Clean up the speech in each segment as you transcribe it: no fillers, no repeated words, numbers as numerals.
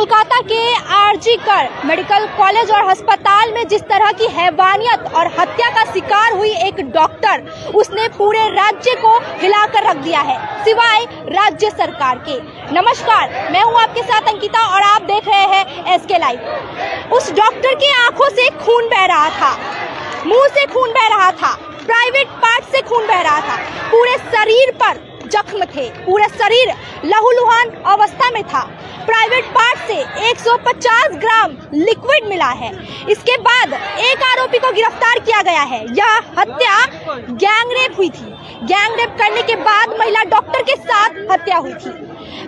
कोलकाता के RG Kar medical college और अस्पताल में जिस तरह की हैवानियत और हत्या का शिकार हुई एक डॉक्टर, उसने पूरे राज्य को हिलाकर रख दिया है, सिवाय राज्य सरकार के। नमस्कार, मैं हूं आपके साथ अंकिता और आप देख रहे हैं SK लाइव। उस डॉक्टर की आंखों से खून बह रहा था, मुंह से खून बह रहा था, प्राइवेट पार्ट से खून बह रहा था, पूरे शरीर पर जख्म थे, पूरा शरीर लहूलुहान अवस्था में था। प्राइवेट पार्ट से 150 ग्राम लिक्विड मिला है। इसके बाद एक आरोपी को गिरफ्तार किया गया है। यह हत्या गैंगरेप हुई थी। गैंगरेप करने के बाद महिला डॉक्टर के साथ हत्या हुई थी।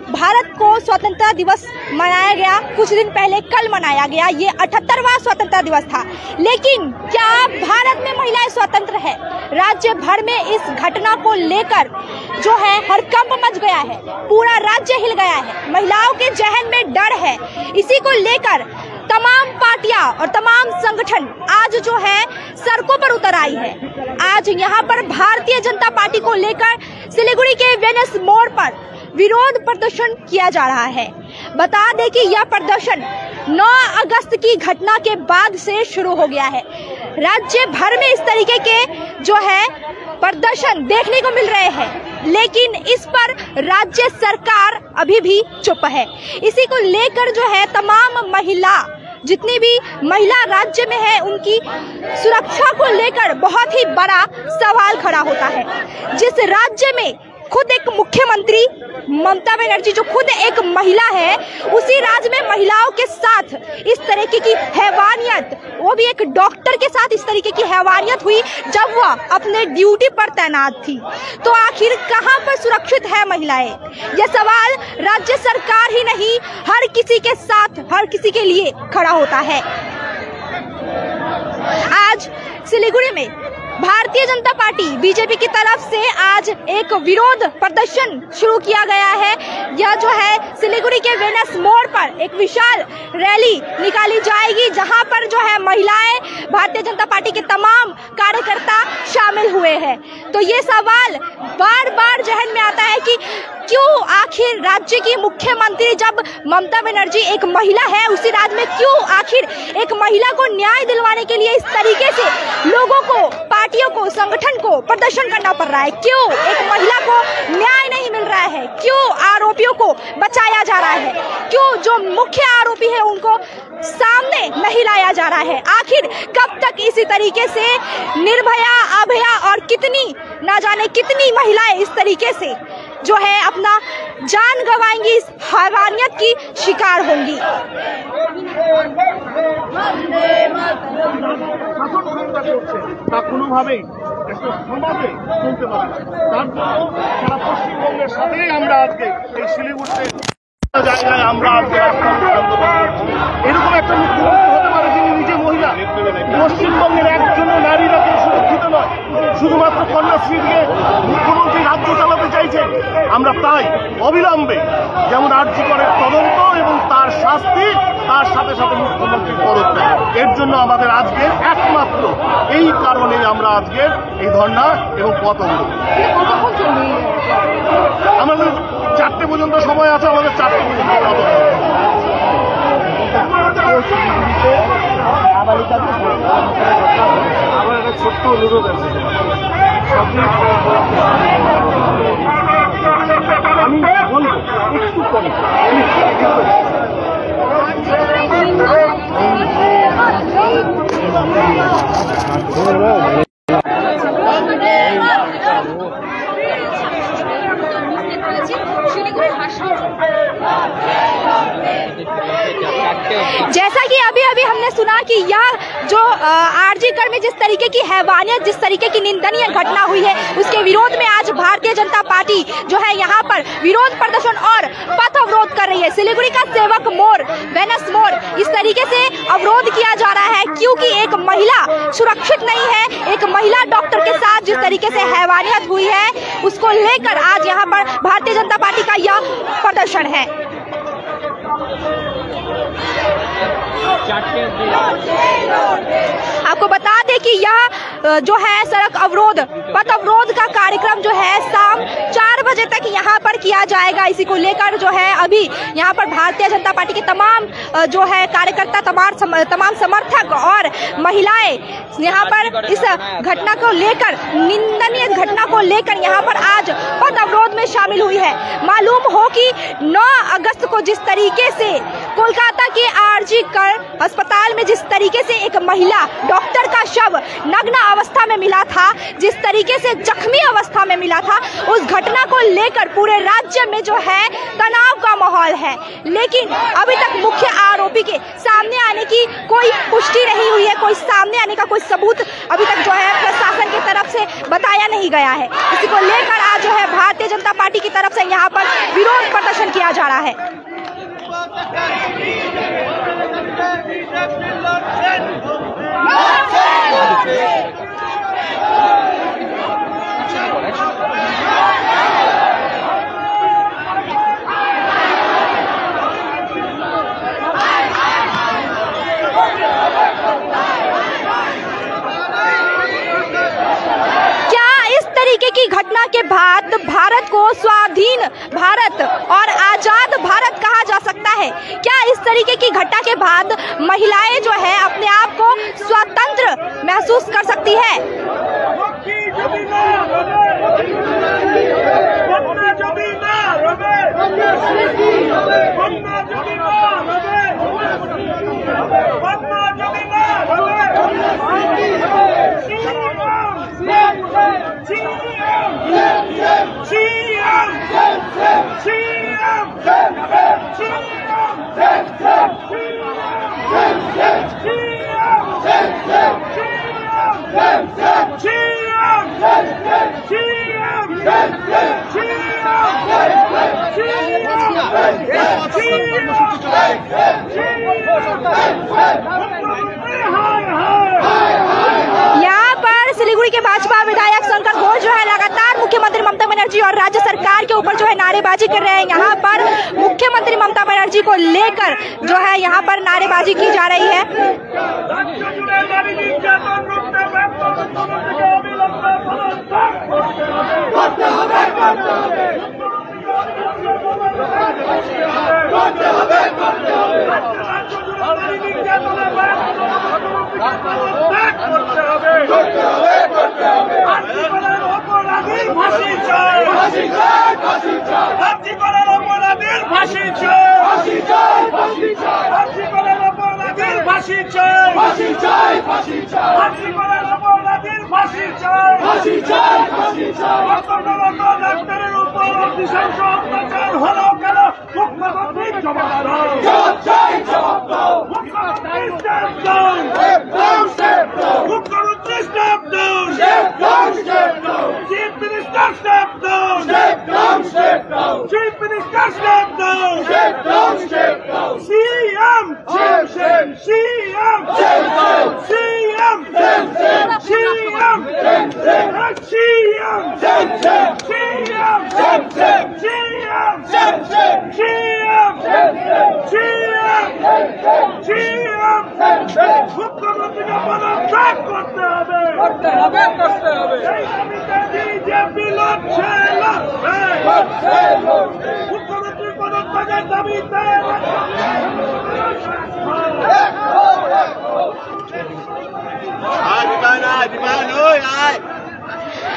भारत को स्वतंत्रता दिवस मनाया गया, कुछ दिन पहले कल मनाया गया। ये 78वां स्वतंत्रता दिवस था। लेकिन क्या भारत में महिलाएं स्वतंत्र है? राज्य भर में इस घटना को लेकर जो है हड़कंप मच गया है, पूरा राज्य हिल गया है। महिलाओं के जहन में डर है। इसी को लेकर तमाम पार्टियां और तमाम संगठन आज जो है सड़कों पर उतर आई है। आज यहाँ पर भारतीय जनता पार्टी को लेकर सिलीगुड़ी के वेनस मोड़ पर विरोध प्रदर्शन किया जा रहा है। बता दें कि यह प्रदर्शन 9 अगस्त की घटना के बाद से शुरू हो गया है। राज्य भर में इस तरीके के जो है प्रदर्शन देखने को मिल रहे हैं, लेकिन इस पर राज्य सरकार अभी भी चुप है। इसी को लेकर जो है तमाम महिला, जितनी भी महिला राज्य में है, उनकी सुरक्षा को लेकर बहुत ही बड़ा सवाल खड़ा होता है। जिस राज्य में खुद एक मुख्यमंत्री ममता बनर्जी जो खुद एक महिला है, उसी राज्य में महिलाओं के साथ इस तरीके की हैवानियत, वो भी एक डॉक्टर के साथ इस तरीके की हैवानियत हुई जब वह अपने ड्यूटी पर तैनात थी। तो आखिर कहां पर सुरक्षित है महिलाएं? यह सवाल राज्य सरकार ही नहीं, हर किसी के साथ, हर किसी के लिए खड़ा होता है। आज सिलीगुड़ी में भारतीय जनता पार्टी बीजेपी की तरफ से आज एक विरोध प्रदर्शन शुरू किया गया है। यह जो है सिलीगुड़ी के वेनस मोड़ पर एक विशाल रैली निकाली जाएगी, जहां पर जो है महिलाएं, भारतीय जनता पार्टी के तमाम कार्यकर्ता शामिल हुए हैं। तो ये सवाल बार बार जहन में आता है कि क्यों आखिर राज्य की मुख्यमंत्री, जब ममता बनर्जी एक महिला है, उसी राज्य में क्यों आखिर एक महिला को न्याय दिलवाने के लिए इस तरीके से लोगों को, पार्टियों को, संगठन को प्रदर्शन करना पड़ रहा है? क्यों एक महिला को न्याय नहीं मिल रहा है? क्यों आरोपियों को बचाया जा रहा है? क्यों जो मुख्य आरोपी है उनको सामने नहीं लाया जा रहा है? आखिर कब तक इसी तरीके से निर्भया, अभया और कितनी ना जाने कितनी महिलाएं इस तरीके से जो है अपना जान गंवाएंगी, इस हैवानियत की शिकार होंगी। পশ্চিমবঙ্গের সাথেই আমরা আজকে এই শিলিগুড়িতে জায়গায় আমরা আজকে এরকম একটা মুখ্যমন্ত্রী হতে পারে যিনি নিজে মহিলা। পশ্চিমবঙ্গের একজনও নারীরা কেউ সুরক্ষিত নয়, শুধুমাত্র কন্যাশ্রী দিয়ে মুখ্যমন্ত্রী রাজ্য চালাতে চাইছেন। আমরা তাই অবিলম্বে যেমন আরজিকরের তদন্ত এবং তার শাস্তি, তার সাথে সাথে মুখ্যমন্ত্রীর পদত্যাগ, এর জন্য আমাদের আজকের একমাত্র এই কারণেই আমরা আজকের এই ধর্ণা এবং পথ অবরোধ। আমাদের 4টে পর্যন্ত সময় আছে, আমাদের 4টে পর্যন্ত আমার একটা ছোট্ট অনুরোধ আছে। আমি বলবো একটু করি जैसा कि अभी अभी हमने सुना कि यह जो आरजीकर में जिस तरीके की हैवानियत, जिस तरीके की निंदनीय घटना हुई है, उसके विरोध में आज भारतीय जनता पार्टी जो है यहाँ पर विरोध प्रदर्शन और पथ अवरोध कर रही है। सिलीगुड़ी का सेवक मोड़, वेनस मोड़, इस तरीके से अवरोध किया जा रहा है क्योंकि एक महिला सुरक्षित नहीं है। एक महिला डॉक्टर के साथ जिस तरीके से हैवानियत हुई है, उसको लेकर आज यहाँ पर भारतीय जनता पार्टी का यह प्रदर्शन है। आपको बता दें कि यह जो है सड़क अवरोध, पथ अवरोध का कार्यक्रम जो है शाम 4 बजे तक यहाँ पर किया जाएगा। इसी को लेकर जो है अभी यहाँ पर भारतीय जनता पार्टी के तमाम जो है कार्यकर्ता, तमाम समर्थक और महिलाएं यहाँ पर इस घटना को लेकर, निंदनीय घटना को लेकर यहाँ पर आज पथ अवरोध में शामिल हुई है। मालूम हो कि 9 अगस्त को जिस तरीके से कोलकाता के आरजी कर अस्पताल में जिस तरीके से एक महिला डॉक्टर का शव नग्न अवस्था में मिला था, जिस तरीके से जख्मी अवस्था में मिला था, उस घटना को लेकर पूरे राज्य में जो है तनाव का माहौल है। लेकिन अभी तक मुख्य आरोपी के सामने आने की कोई पुष्टि नहीं हुई है, कोई सामने आने का कोई सबूत अभी तक जो है प्रशासन की तरफ से बताया नहीं गया है। इसी को लेकर आज जो है भारतीय जनता पार्टी की तरफ से यहाँ पर विरोध प्रदर्शन किया जा रहा है। की घटना के बाद भारत को स्वाधीन भारत और आजाद भारत कहा जा सकता है? क्या इस तरीके की घटना के बाद महिलाएं जो है अपने आप को स्वतंत्र महसूस कर सकती है? यहाँ पर सिलीगुड़ी के भाजपा विधायक शंकर घोष जो है लगातार मुख्यमंत्री ममता बनर्जी और राज्य सरकार के ऊपर जो है नारेबाजी कर रहे हैं। यहाँ पर मुख्यमंत्री ममता बनर्जी को लेकर जो है यहाँ पर नारेबाजी की जा रही है।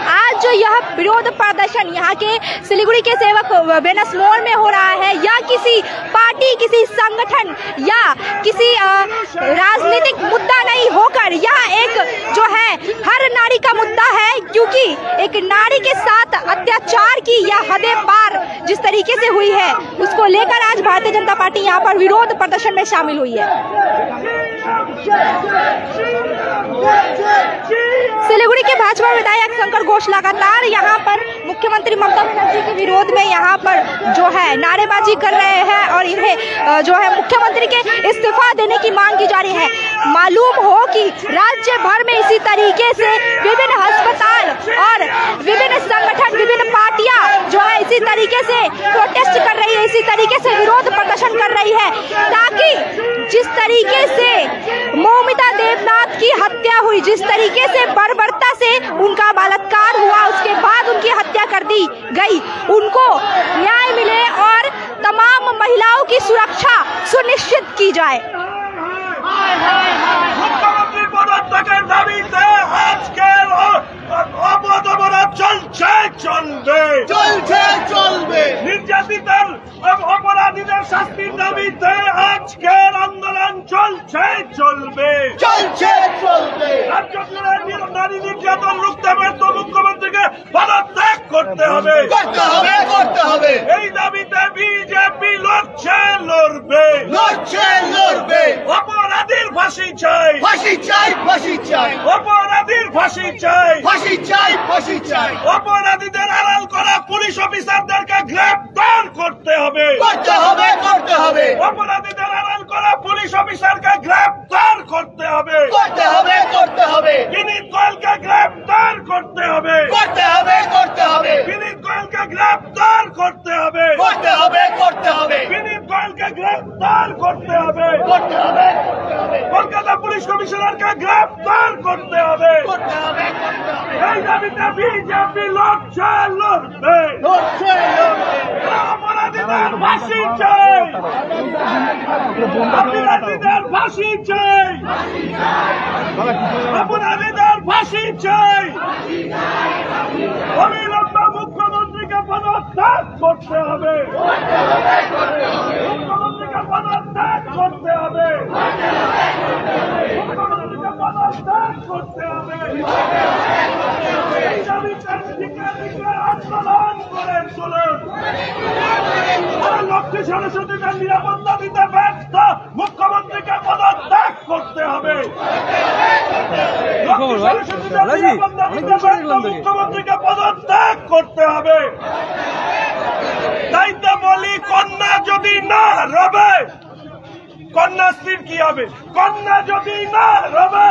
आज जो यह विरोध प्रदर्शन यहाँ के सिलीगुड़ी के सेवक वेनस मोड़ में हो रहा है, या किसी पार्टी, किसी संगठन या किसी राजनीतिक मुद्दा नहीं होकर यह एक जो है हर नारी का मुद्दा है, क्योंकि एक नारी के साथ अत्याचार की यह हदें पार जिस तरीके से हुई है उसको लेकर आज भारतीय जनता पार्टी यहाँ पर विरोध प्रदर्शन में शामिल हुई है। सिलीगुड़ी के भाजपा विधायक शंकर घोष लगातार यहाँ पर मुख्यमंत्री ममता बनर्जी के विरोध में यहाँ पर जो है नारेबाजी कर रहे हैं और इन्हें जो है मुख्यमंत्री के इस्तीफा देने की मांग की जा रही है। मालूम हो कि राज्य भर में इसी तरीके से विभिन्न अस्पताल और विभिन्न संगठन, विभिन्न पार्टियां जो है इसी तरीके से प्रोटेस्ट कर रही है, इसी तरीके से विरोध प्रदर्शन कर रही है, ताकि जिस तरीके से मौमिता देवनाथ की हत्या हुई, जिस तरीके से बर्बरता से उनका बलात्कार हुआ, उसके बाद उनकी हत्या कर दी गई, उनको न्याय मिले और तमाम महिलाओं की सुरक्षा सुनिश्चित की जाए। मुख्यमंत्री पदत्यागের দাবিতে আজকের অবরোধ চলবে। নির্যাতিতার অপরাধীদের শাস্তির দাবিতে আজকের আন্দোলন চলবে। রাজ্য জুড়ে নারী নির্যাতন রুখতে ব্যর্থ মুখ্যমন্ত্রীকে পদত্যাগ করতে হবে। এই দাবিতে বিজেপি লড়বে। অপরাধীর ফাঁসি চাই, অপরাধীর ফাঁসি চাই। অপরাধীদের আড়াল করা পুলিশ অফিসারদেরকে গ্রেপ্তার করতে হবে। অপরাধীদের আড়াল করা পুলিশ অফিসারকে গ্রেপ্তার করতে হবে। বিনীত গোয়েলকে গ্রেপ্তার করতে হবে। বিনীত গোয়েলকে গ্রেপ্তার করতে হবে। বিনীত গোয়েলকে গ্রেপ্তার করতে হবে। কলকাতা পুলিশ কমিশনারকে গ্রেপ্তার করতে হবে। এই দাবিতে বিজেপি লড়বে। অপরাধীদের ফাঁসি চাই, অপরাধীদের ফাঁসি চাই, অপরাধীদের ফাঁসি চাই। অবিলম্বে মুখ্যমন্ত্রীকে পদত্যাগ করতে হবে। মুখ্যমন্ত্রীকে পদত্যাগ করতে হবে। মুখ্যমন্ত্রীকে পদত্যাগ করতে হবে। এই দাবিতে দিকে আন্দোলন করে চলুন। লক্ষ্মী সরস্বতীদের নিরাপত্তা দিতে ব্যর্থ মুখ্যমন্ত্রীকে পদত্যাগ করতে হবে। মুখ্যমন্ত্রীকে পদত্যাগ করতে হবে। তাই তো বলি, কন্যা যদি না রবে, কন্যাশ্রীর কি হবে? কন্যা যদি না রবে,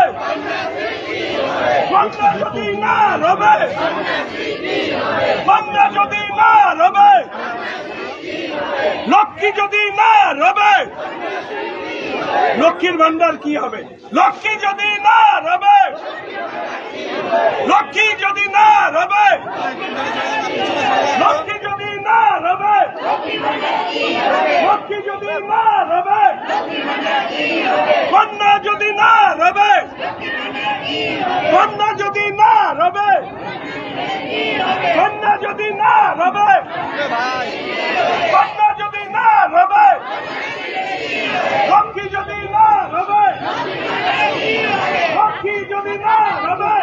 কন্যা যদি না রবে, কন্যা যদি না রবে, লক্ষ্মী যদি না রবে, লক্ষ্মীর ভান্ডার কি হবে? লক্ষ্মী যদি না রবে, লক্ষ্মী যদি না রবে, লক্ষ্মী যদি না রবে, লক্ষ্মী যদি না রবে, কন্যা যদি না রবে, কন্যা যদি না রবে, কন্যা যদি না রবে, কন্যা যদি না রবে, লক্ষ্মী যদি না রবে, লক্ষ্মী যদি না রবে,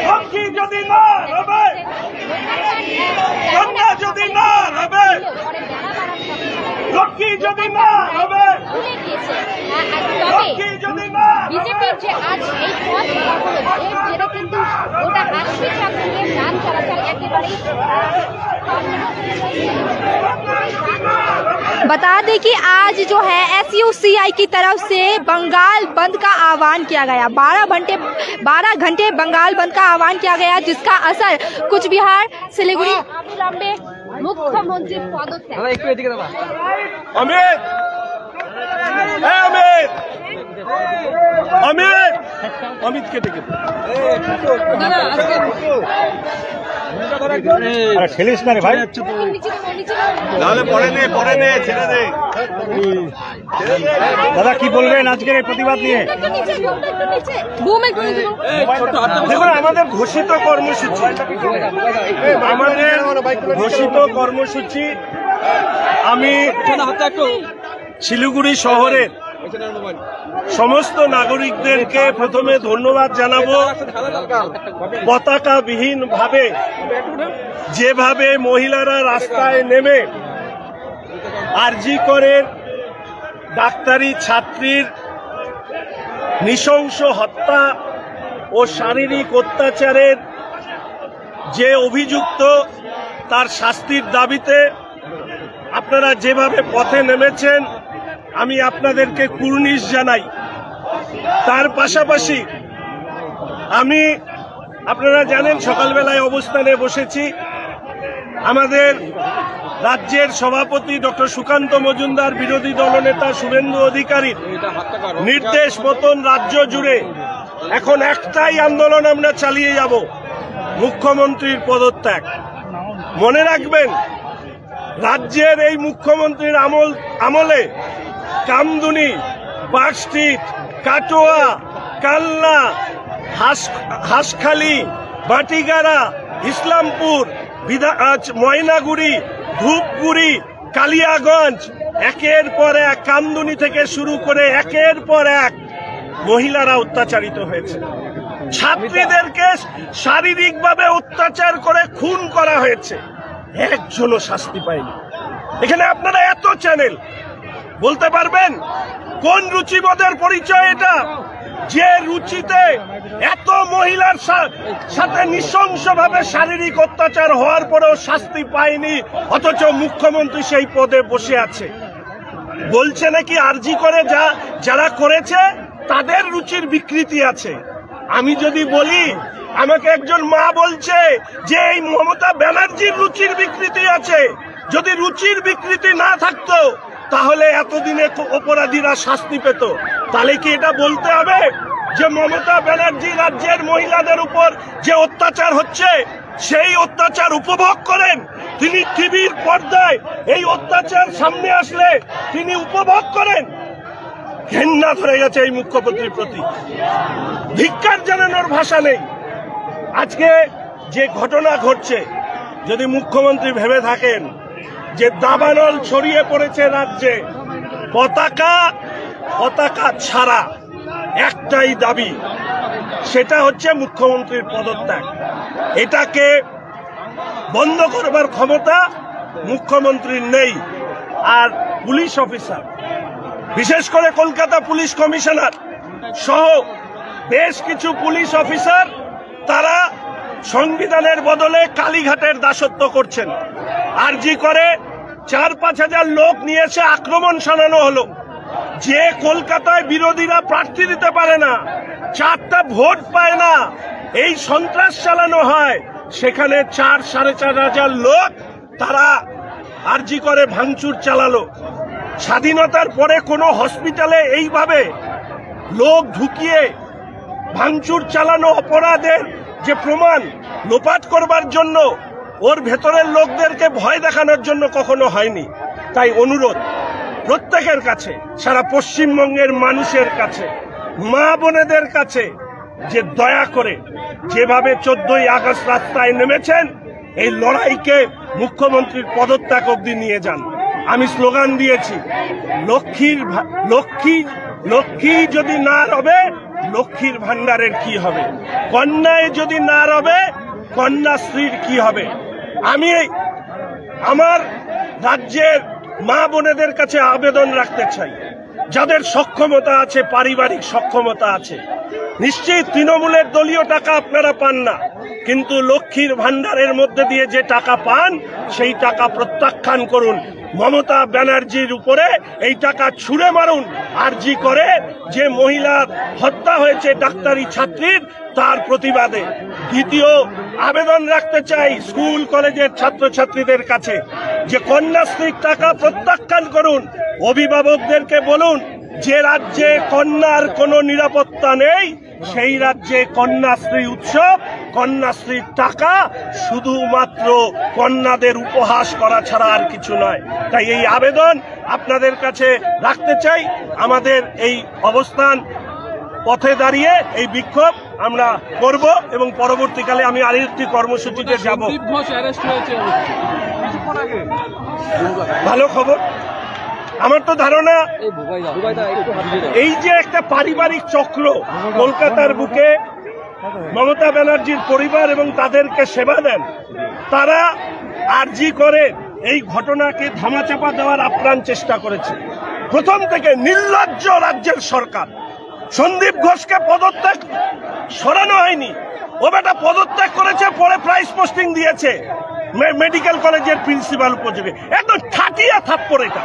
লক্ষ্মী যদি না রবে, কন্যা যদি না রবে, লক্ষ্মী যদি না রবে, লক্ষ্মী যদি না বিজেপির যে আজ এই পথ অবরোধ, এর জেরে কিন্তু গোটা আশি চাকরির যান চলাচল একেবারেই। बता दें कि आज जो है SUCI की तरफ से बंगाल बंद का आह्वान किया गया। 12 घंटे बंगाल बंद का आह्वान किया गया, जिसका असर कुछ बिहार सिलीगुड़ी अविलंबे मुख्यमंत्री पदत्याग। अमित, अमित, अमित, अमित के टिकट খেলিস না রে ভাই, নাহলে পরে নে ছেড়ে দে। দাদা কি বলবেন আজকের এই প্রতিবাদ নিয়ে? দেখুন, আমাদের ঘোষিত কর্মসূচি, আমি শিলিগুড়ি শহরের সমস্ত নাগরিকদেরকে প্রথমে ধন্যবাদ জানাবো। পতাকাবিহীন ভাবে যেভাবে মহিলারা রাস্তায় নেমে আরজি করের ডাক্তারি ছাত্রীর নৃশংস হত্যা ও শারীরিক অত্যাচারের যে অভিযুক্ত, তার শাস্তির দাবিতে আপনারা যেভাবে পথে নেমেছেন, আমি আপনাদেরকে কুর্নিশ জানাই। তার পাশাপাশি আমি, আপনারা জানেন, সকালবেলায় অবস্থানে বসেছি। আমাদের রাজ্যের সভাপতি ডক্টর সুকান্ত মজুমদার, বিরোধী দলনেতা শুভেন্দু অধিকারীর নির্দেশ মতন রাজ্য জুড়ে এখন একটাই আন্দোলন আমরা চালিয়ে যাব, মুখ্যমন্ত্রীর পদত্যাগ। মনে রাখবেন, রাজ্যের এই মুখ্যমন্ত্রীর আমলে কামদুনি, পার্কস্ট্রিট, কাটোয়া, কালনা, হাঁসখালি, বাটিগাড়া, ইসলামপুর, ময়নাগুড়ি, ধূপগুড়ি, কালিয়াগঞ্জ, একের পর এক কামদুনি থেকে শুরু করে একের পর এক মহিলারা অত্যাচারিত হয়েছে। ছাত্রীদেরকে শারীরিকভাবে অত্যাচার করে খুন করা হয়েছে, একজনও শাস্তি পায়নি। এখানে আপনারা এত চ্যানেল, বলতে পারবেন কোন রুচিবোধের পরিচয় এটা, যে রুচিতে এত মহিলার সাথে নৃশংসভাবে শারীরিক অত্যাচার হওয়ার পরেও শাস্তি পায়নি, অথচ মুখ্যমন্ত্রী সেই পদে বসে আছে। বলছে নাকি আরজি করে যারা করেছে তাদের রুচির বিকৃতি আছে। আমি যদি বলি, আমাকে একজন মা বলছে যে এই মমতা ব্যানার্জির রুচির বিকৃতি আছে। যদি রুচির বিকৃতি না থাকতো তাহলে এতদিনে অপরাধীরা শাস্তি পেত। তাহলে কি এটা বলতে হবে যে মমতা ব্যানার্জি রাজ্যের মহিলাদের উপর যে অত্যাচার হচ্ছে সেই অত্যাচার উপভোগ করেন? তিনি টিভির পর্দায় এই অত্যাচার সামনে আসলে তিনি উপভোগ করেন? ঘেন্না ধরে গেছে এই মুখ্যমন্ত্রীর প্রতি, ধিক্কার জানানোর ভাষা নেই। আজকে যে ঘটনা ঘটছে, যদি মুখ্যমন্ত্রী ভেবে থাকেন যে দাবানল ছড়িয়ে পড়েছে রাজ্যে, পতাকা ছাড়া একটাই দাবি, সেটা হচ্ছে মুখ্যমন্ত্রীর পদত্যাগ। এটাকে বন্ধ করবার ক্ষমতা মুখ্যমন্ত্রীর নেই। আর পুলিশ অফিসার, বিশেষ করে কলকাতা পুলিশ কমিশনার সহ বেশ কিছু পুলিশ অফিসার, তারা সংবিধানের বদলে কালীঘাটের দাসত্ব করছেন। আরজি করে 4-5 হাজার লোক নিয়ে এসে আক্রমণ শানানো হলো। যে কলকাতায় বিরোধীরা প্রার্থী দিতে পারে না, 4টা ভোট পায় না, এই সন্ত্রাস চালানো হয়, সেখানে 4-4.5 হাজার লোক তারা আরজি করে ভাঙচুর চালালো। স্বাধীনতার পরে কোনো হসপিটালে এইভাবে লোক ঢুকিয়ে ভাঙচুর চালানো অপরাধের যে প্রমাণ লোপাট করবার জন্য, ওর ভেতরের লোকদেরকে ভয় দেখানোর জন্য কখনো হয়নি। তাই অনুরোধ প্রত্যেকের কাছে, সারা পশ্চিমবঙ্গের মানুষের কাছে, মা বোনেদের কাছে, যে দয়া করে যেভাবে 14ই আগস্ট রাস্তায় নেমেছেন, এই লড়াইকে মুখ্যমন্ত্রীর পদত্যাগ অবধি নিয়ে যান। আমি স্লোগান দিয়েছি, লক্ষ্মী যদি না রবে লক্ষ্মীর ভান্ডারের কি হবে, কন্যায় যদি না রবে কন্যাশ্রীর কি হবে। আমি আমার রাজ্যের মা বোনেদের কাছে আবেদন রাখতে চাই, যাদের সক্ষমতা আছে, পারিবারিক সক্ষমতা আছে, নিশ্চিত তৃণমূলের দলীয় টাকা আপনারা পান না, কিন্তু লক্ষ্মীর ভান্ডারের মধ্যে দিয়ে যে টাকা পান সেই টাকা প্রত্যাখ্যান করুন। মমতা ব্যানার্জির উপরে এই টাকা ছুঁড়ে মারুন। আরজি করে যে মহিলার হত্যা হয়েছে ডাক্তারি ছাত্রীর, তার প্রতিবাদে। দ্বিতীয় আবেদন রাখতে চাই স্কুল কলেজের ছাত্রছাত্রীদের কাছে, যে কন্যাশ্রীর টাকা প্রত্যাখ্যান করুন। অভিভাবকদেরকে বলুন, যে রাজ্যে কন্যার কোনো নিরাপত্তা নেই সেই রাজ্যে কন্যাশ্রী উৎসব, কন্যাশ্রীর টাকা শুধুমাত্র কন্যাদের উপহাস করা ছাড়া আর কিছু নয়। তাই এই আবেদন আপনাদের কাছে রাখতে চাই। আমাদের এই অবস্থান, পথে দাঁড়িয়ে এই বিক্ষোভ আমরা করব এবং পরবর্তীকালে আমি আরেকটি কর্মসূচিতে যাব। ভালো খবর, আমার তো ধারণা এই যে একটা পারিবারিক চক্র কলকাতার বুকে মমতা ব্যানার্জির পরিবার এবং তাদেরকে সেবা দেন, তারা আরজি করে এই ঘটনাকে ধামাচাপা দেওয়ার আপ্রাণ চেষ্টা করেছে। প্রথম থেকে নির্লজ্জ রাজ্যের সরকার। সন্দীপ ঘোষকে পদত্যাগ সরানো হয়নি, ও বেটা পদত্যাগ করেছে, পরে প্রাইস পোস্টিং দিয়েছে মেডিকেল কলেজের প্রিন্সিপাল উপযোগে। একদম ঠাটিয়া থাপ্পড় এটা।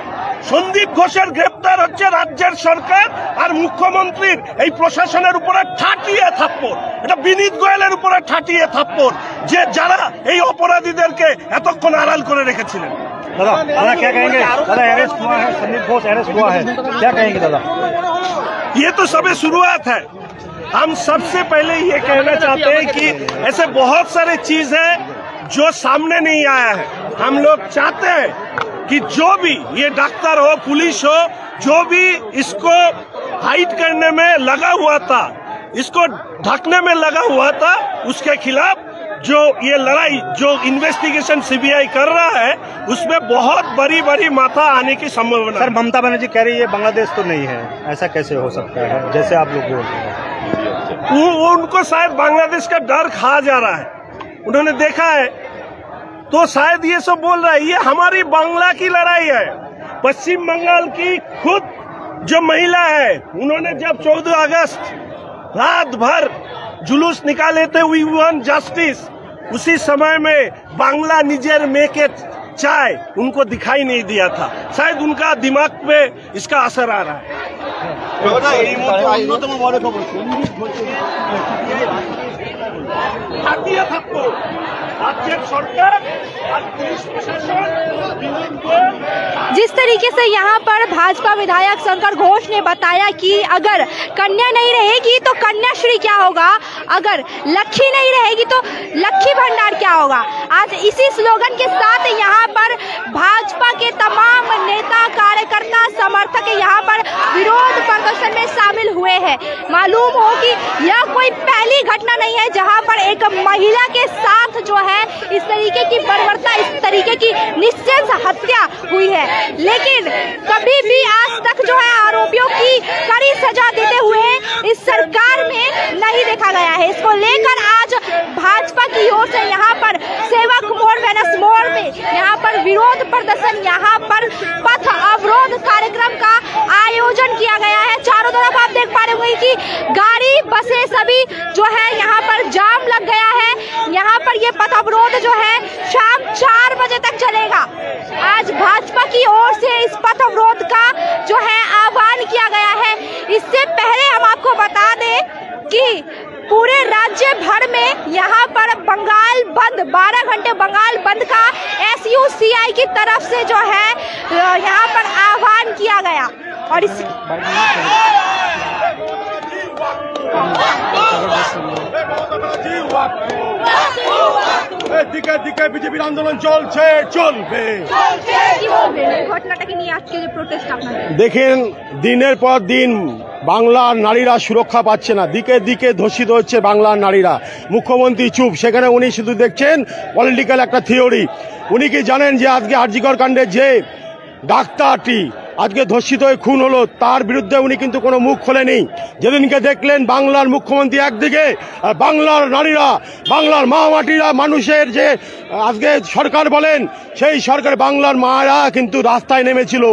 সন্দীপ ঘোষের গ্রেপ্তার হচ্ছে রাজ্যের সরকার আর মুখ্যমন্ত্রীর এই প্রশাসনের উপরে ঠাটিয়ে থাপ্পড়। এটা বিনীত গোয়েলের উপরে ঠাটিয়ে থাপ্পড়, যে যারা এই অপরাধীদেরকে এতক্ষণ আড়াল করে রেখেছিলেন। दादा दादा क्या कहेंगे? दादा अरेस्ट हुआ है, संदीप घोष अरेस्ट हुआ है, क्या कहेंगे दादा? ये तो सब शुरुआत है। हम सबसे पहले ये कहना चाहते हैं कि ऐसे बहुत सारे चीज है जो सामने नहीं आया है। हम लोग चाहते हैं कि जो भी ये डॉक्टर हो, पुलिस हो, जो भी इसको हाइड करने में लगा हुआ था, इसको ढकने में लगा हुआ था, उसके खिलाफ जो ये लड़ाई, जो इन्वेस्टिगेशन सीबीआई कर रहा है, उसमें बहुत बड़ी बड़ी मात्रा आने की संभावना। सर, ममता बनर्जी कह रही है बांग्लादेश तो नहीं है, ऐसा कैसे हो सकता है जैसे आप लोग बोल रहे हैं? वो उनको शायद बांग्लादेश का डर खा जा रहा है, उन्होंने देखा है तो शायद ये सब बोल रहा है। ये हमारी बांग्ला की लड़ाई है। पश्चिम बंगाल की खुद जो महिला है, उन्होंने जब 14 अगस्त रात भर जुलूस निकाले थे, वी वांट जस्टिस, उसी समय में बांग्ला निजेर मेके चाय उनको दिखाई नहीं दिया था। शायद उनका दिमाग पे इसका असर आ रहा है। जिस तरीके से यहाँ पर भाजपा विधायक शंकर घोष ने बताया कि अगर कन्या नहीं रहेगी तो कन्याश्री क्या होगा, अगर लक्ष्मी नहीं रहेगी तो लक्ष्मी भंडार क्या होगा। आज इसी स्लोगन के साथ यहाँ पर भाजपा के तमाम नेता, कार्यकर्ता, समर्थक यहाँ पर विरोध प्रदर्शन में शामिल हुए हैं। मालूम हो कि यह कोई पहली घटना नहीं है जहाँ पर एक महिला के साथ जो है इस तरीके की बर्बरता, इस तरीके की निश्चय हत्या हुई है। लेकिन कभी भी आज तक जो है आरोपियों की कड़ी सजा देते हुए इस सरकार में नहीं देखा गया है। इसको लेकर आज भाजपा की ओर से यहाँ पर सेवक मोड़, वेनस मोड़ में यहाँ पर विरोध प्रदर्शन, यहाँ पर पथ अवरोध कार्यक्रम का आयोजन किया गया है। चारों तरफ आप देख पा रहे होंगे कि गाड़ी, बसें सभी जो है यहाँ पर जाम लग गया है। यहाँ पर ये पथ अवरोध जो है शाम 4 बजे तक चलेगा। आज भाजपा की ओर से इस पथ अवरोध का जो है आह्वान किया गया है। इससे पहले हम आपको बता दें कि पूरे राज्य भर में यहाँ पर बंगाल बंद, 12 घंटे बंगाल बंद का SUCI की तरफ से जो है यहाँ पर आह्वान किया गया। और इस দিকে দিকে বিজেপির আন্দোলন চলছে, চলবে। ঘটনাটা কি নিয়ে আজকে যে প্রোটেস্ট আপনাদের? দেখেন, দিনের পর দিন বাংলার নারীরা সুরক্ষা পাচ্ছে না, দিকে দিকে ধর্ষিত হচ্ছে বাংলার নারীরা। মুখ্যমন্ত্রী চুপ, সেখানে উনি শুধু দেখছেন পলিটিক্যাল একটা থিওরি। উনি কি জানেন যে আজকে আরজিকর কাণ্ডে যে ডাক্তারটি আজকে ধর্ষিত হয়ে খুন হলো, তার বিরুদ্ধে উনি কিন্তু কোনো মুখ খোলেনি। যেদিনকে দেখলেন বাংলার মুখ্যমন্ত্রী একদিকে, আর বাংলার নারীরা, বাংলার মা মাটিরা, মানুষের যে আজকে সরকার বলেন, সেই সরকার বাংলার মায়েরা কিন্তু রাস্তায় নেমেছিল।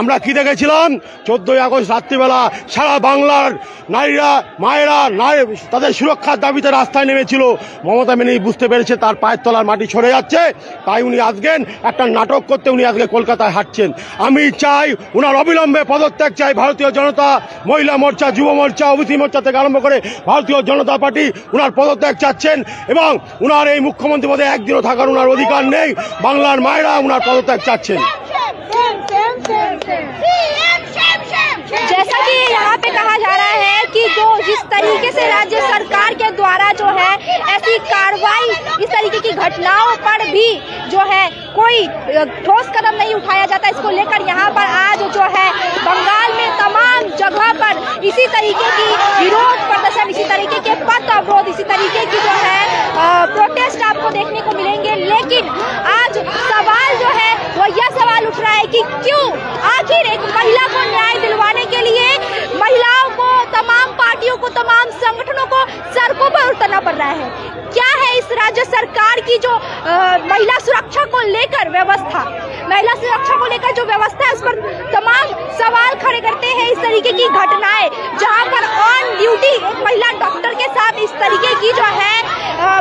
আমরা কি দেখেছিলাম 14 আগস্ট রাত্রিবেলা সারা বাংলার নারীরা, মায়েরা তাদের সুরক্ষার দাবিতে রাস্তায় নেমেছিল। মমতা ব্যানার্জি বুঝতে পেরেছে তার পায়ের তলার মাটি সরে যাচ্ছে, তাই উনি আজকে একটা নাটক করতে উনি আজকে কলকাতায় হাঁটছেন। আমি চাই উনার অবিলম্বে পদত্যাগ চাই। ভারতীয় জনতা মহিলা মোর্চা, যুব মোর্চা, ওবিসি মোর্চা থেকে আরম্ভ করে ভারতীয় জনতা পার্টি উনার পদত্যাগ চাচ্ছেন এবং উনার এই মুখ্যমন্ত্রী পদে একদিনও থাকার উনার অধিকার নেই। বাংলার মায়েরা উনার পদত্যাগ চাচ্ছেন। जैसा कि यहाँ पे कहा जा रहा है कि जो जिस तरीके से राज्य सरकार के द्वारा जो है ऐसी कार्रवाई, इस तरीके की घटनाओं पर भी जो है कोई ठोस कदम नहीं उठाया जाता, इसको लेकर यहाँ पर आज जो है बंगाल में तमाम जगह पर इसी तरीके की विरोध प्रदर्शन, इसी तरीके के पथ अवरोध, इसी तरीके की जो है प्रोटेस्ट आपको देखने को मिलेंगे। लेकिन आज सवाल जो है वो यह सवाल उठ रहा है कि क्यों आखिर एक महिला को न्याय दिलवाने के लिए महिलाओं को, तमाम पार्टियों को, तमाम संगठनों को सड़कों पर उतरना पड़ रहा है। क्या है इस राज्य सरकार की जो महिला सुरक्षा को लेकर व्यवस्था, महिला सुरक्षा को लेकर जो व्यवस्था है, उस पर तमाम सवाल खड़े करते हैं। इस तरीके की घटनाएं जहां पर ऑन ड्यूटी एक महिला डॉक्टर के साथ इस तरीके की जो है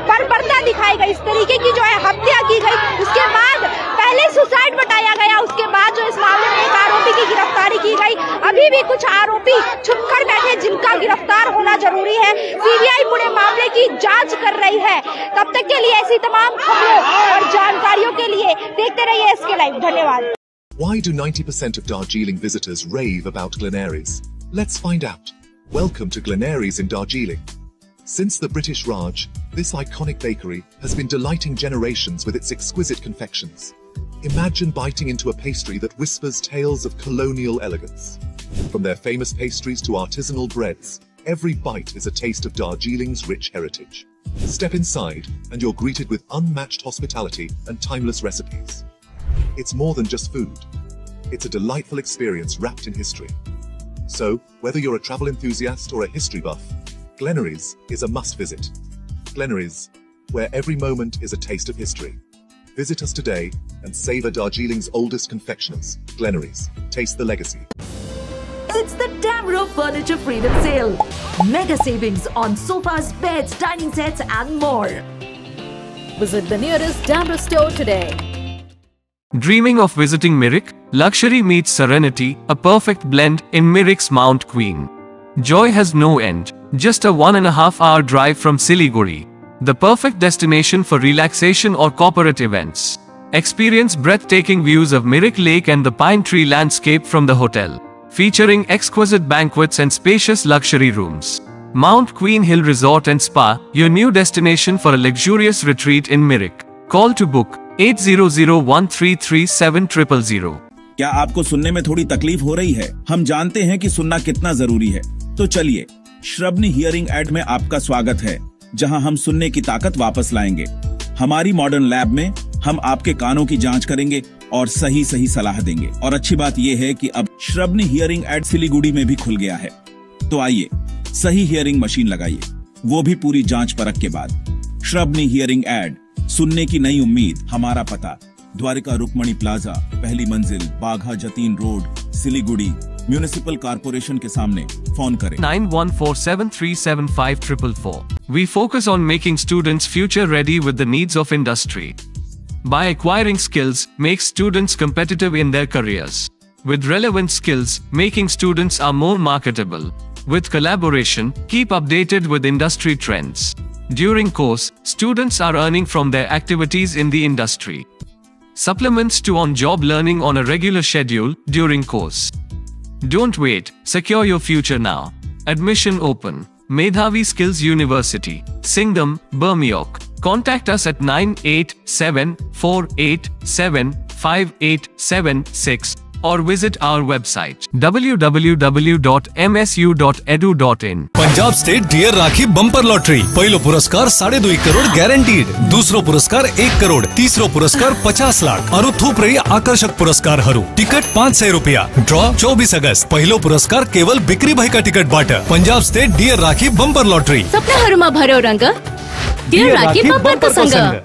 बर्बरता दिखाई गई, इस तरीके की जो है हत्या की गई, उसके बाद पहले सुसाइड बताया गया, उसके बाद जो इस मामले में एक आरोपी की गिरफ्तारी की गई। अभी भी कुछ आरोपी छुपकर बैठे जिनका गिरफ्तार होना जरूरी है। सीबीआई पूरे मामले की जांच कर रही है। तब तक के लिए ऐसी तमाम खबरों और जानकारियों के लिए देखते रहिए SK लाइव। धन्यवाद। Why do 90% of Darjeeling visitors rave about Glenaries? Let's find out. Welcome to Glenaries in Darjeeling. Since the British Raj, this iconic bakery has been delighting generations with its exquisite confections. Imagine biting into a pastry that whispers tales of colonial elegance. From their famous pastries to artisanal breads, every bite is a taste of Darjeeling's rich heritage. Step inside and you're greeted with unmatched hospitality and timeless recipes. It's more than just food. It's a delightful experience wrapped in history. So, whether you're a travel enthusiast or a history buff, Glenaries is a must visit. Glenaries, where every moment is a taste of history. Visit us today and savor Darjeeling's oldest confectioners. Glenaries, taste the legacy. It's the Damro Furniture Freedom Sale. Mega savings on sofas, beds, dining sets and more. Visit the nearest Damro store today. Dreaming of visiting Mirik? Luxury meets serenity, a perfect blend in Mirik's Mount Queen. Joy has no end. Just a 1.5 hour drive from Siliguri. The perfect destination for relaxation or corporate events. Experience breathtaking views of Mirik Lake and the pine tree landscape from the hotel. Featuring exquisite banquets and spacious luxury rooms. Mount Queen Hill Resort and Spa, your new destination for a luxurious retreat in Mirik. Call to book 8001337000. क्या आपको सुनने में थोड़ी तकलीफ हो रही है? हम जानते हैं कि सुनना कितना जरूरी है। तो चलिए, श्रवणी हियरिंग ऐड में आपका स्वागत है, जहां हम सुनने की ताकत वापस लाएंगे। हमारी मॉडर्न लैब में हम आपके कानों की जांच करेंगे और सही सलाह देंगे। और अच्छी बात यह है कि अब श्रवणी हियरिंग ऐड सिलीगुड़ी में भी खुल गया है। तो आइए, सही हियरिंग मशीन लगाइए, वो भी पूरी जांच परख के बाद। श्रवणी हियरिंग ऐड, सुनने की नई उम्मीद। हमारा पता द्वारिका रुक्मणी प्लाजा, पहली मंजिल, Bagha Jatin road, Siliguri, municipal corporation के सामने। फोन करें 9147375444. We focus on making students future ready with the needs of industry. By acquiring skills, make students competitive in their careers. With relevant skills, making students are more marketable. With collaboration, keep updated with industry trends. During course, students are earning from their activities in the industry. Supplements to on-job learning on a regular schedule during course. Don't wait, secure your future now. Admission open. Medhavi Skills University, Singham, Bermioc. Contact us at 9874875876 or visit our website www.msu.edu.in. Punjab state dear Rakhi bumper lottery. पहिलो पुरस्कार 2.5 crore guaranteed, दूसरो पुरस्कार 1 करोड़, तीसरो पुरस्कार 50 लाख और थुप्रै आकर्षक पुरस्कार हरू। टिकट 500 रुपया। ड्रॉ 24 अगस्त। पहिलो पुरस्कार केवल बिक्री भएका टिकटबाट। Punjab state dear Rakhi bumper lottery. सपनाहरुमा भर्यो रंग, डियर राखी बम्परको सँग।